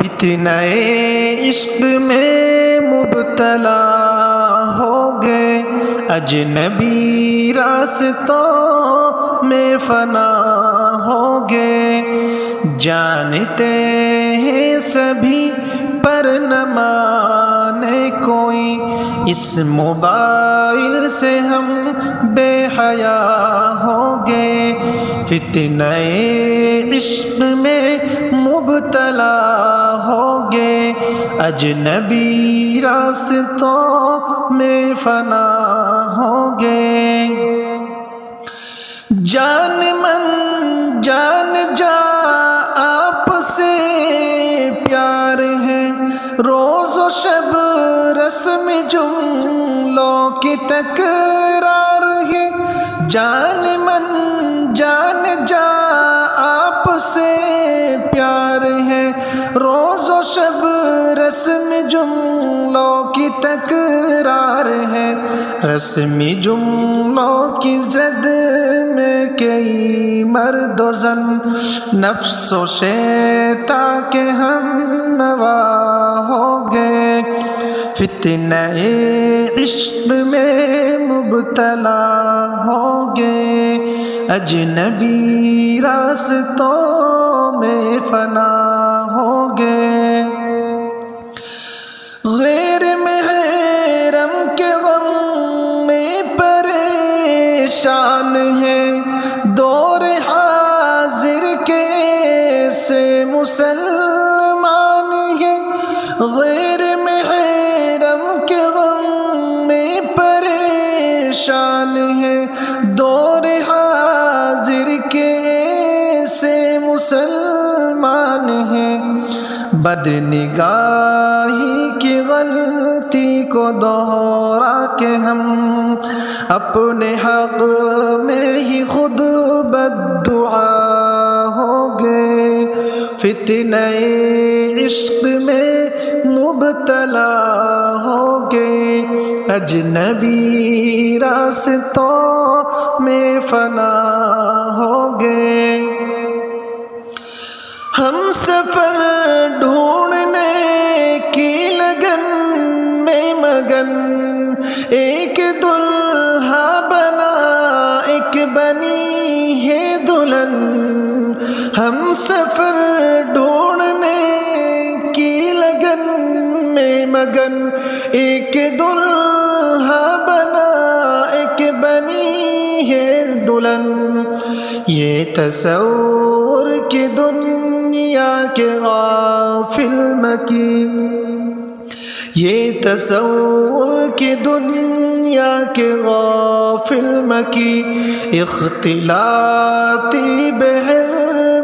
فتنہ عشق میں مبتلا ہو گئے، اجنبی راستوں میں فنا ہو گئے، جانتے ہیں سبھی پر نہ مانے کوئی، اس موبائل سے ہم بے حیا ہو گئے، فتنہ عشق میں مبتلا ہو گئے، اجنبی راستوں میں فنا ہو گئے، جان من جان جا آپ سے پیار ہے، روز و شب رسم جملوں کی تکرار ہے، جان من جان جا آپ سے پیار ہے، روز و شب رسم جملوں کی تکرار ہے، رسمی جملوں کی زد میں کئی مرد و زن، نفس و شیطان کے ہم نوا ہو گئے، فتنہ عشق میں مبتلا ہو گئے، اجنبی راستوں میں فنا ہو گئے، غیر محرم کے غم میں پریشان ہے، دور حاضر کے سے مسلمان ہے، غیر محرم کے غم میں پریشان ہے، دور حاضر کے سے مسلمان ہے، بد نگاہی کی غلطی کو دوہرا کے ہم اپنے حق میں ہی خود بددعا ہو گئے، فتنہ عشق میں مبتلا ہو گئے، اجنبی راستوں میں فنا ہو گئے، ہم سفر ڈھونڈنے کی لگن میں مگن، ایک دلہا بنا ایک بنی ہے دلہن، ہم سفر ڈھونڈنے کی لگن میں مگن، ایک دلہا بنا ایک بنی ہے دلہن، یہ تصور کی دنیا کے غافل مکی، یہ تصور کی دنیا کے غافل مکی، اختلاطی بحر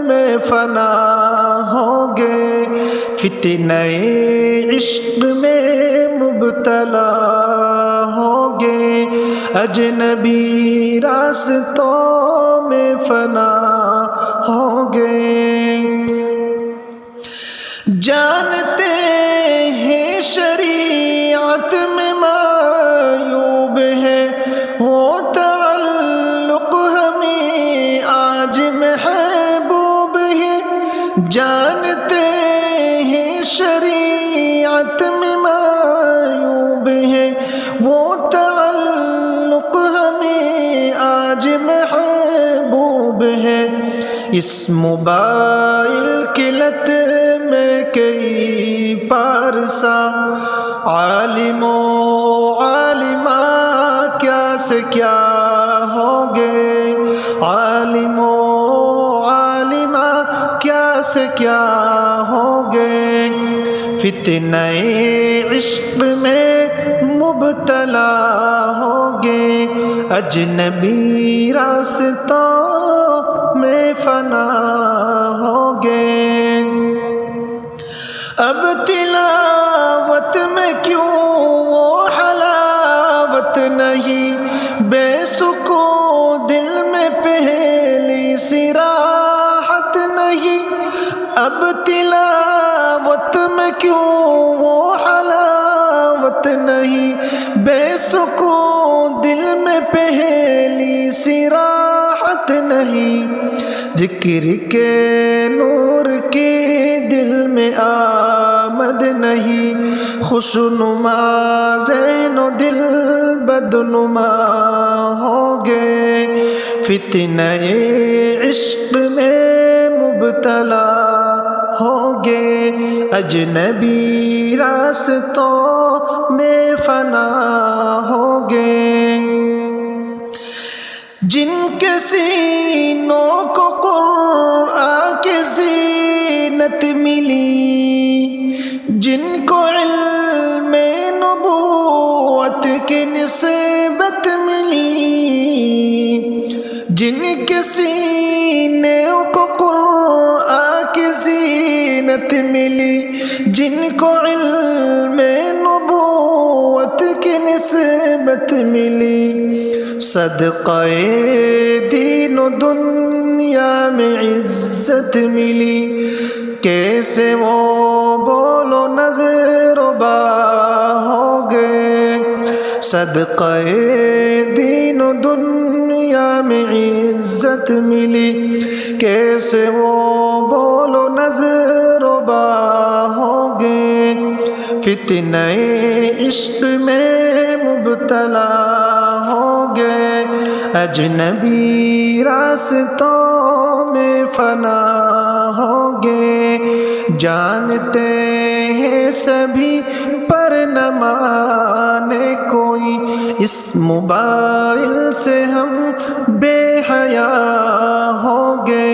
میں فنا ہو گئے، فتنہ عشق میں مبتلا ہو گئے، اجنبی راستوں میں فنا ہو گئے، جانتے ہیں شریعت میں معیوب ہے، وہ تعلق ہمیں آج محبوب ہے، جانتے ہیں شریعت میں معیوب ہے، وہ تعلق ہمیں آج محبوب ہے، اس موبائل کی لت میں کئی پارسا عالم و عالمہ کیا سے کیا ہو گئے، عالم و عالمہ کیا سے کیا ہو گئے، فتنہ عشق میں مبتلا ہو گئے، اجنبی راستوں میں فنا ہو گئے، اب تلاوت میں کیوں وہ حلاوت نہیں، بے سکون دل میں پہلی سی راحت نہیں، اب تلاوت میں کیوں وہ حلاوت نہیں، بے سکون دل میں پہلی سی راحت نہیں، ذکر کے نور کی دل میں نہیں، خوشنما ذہن و دل بدنما ہو گے، فتنہ عشق میں مبتلا ہو گے، اجنبی راستوں میں فنا ہو گے، جن کے سینوں کو قرآن کی زینت ملی، جن کو علم نبوت کی نسبت ملی، جن کے سینوں کو قرآن کی زینت ملی، جن کو علم نبوت کی نسبت ملی، صدقہ دین و دنیا میں عزت ملی، کیسے وہ بولو نظر و با ہو گئے، صدقہ دین و دنیا میں عزت ملی، کیسے وہ بولو نظر و با ہو گئے، فتنہ عشق میں مبتلا ہو گئے، اجنبی راستوں میں فنا ہو گئے، جانتے ہیں سبھی پر نہ مانے کوئی، اس موبائل سے ہم بے حیا ہو گئے،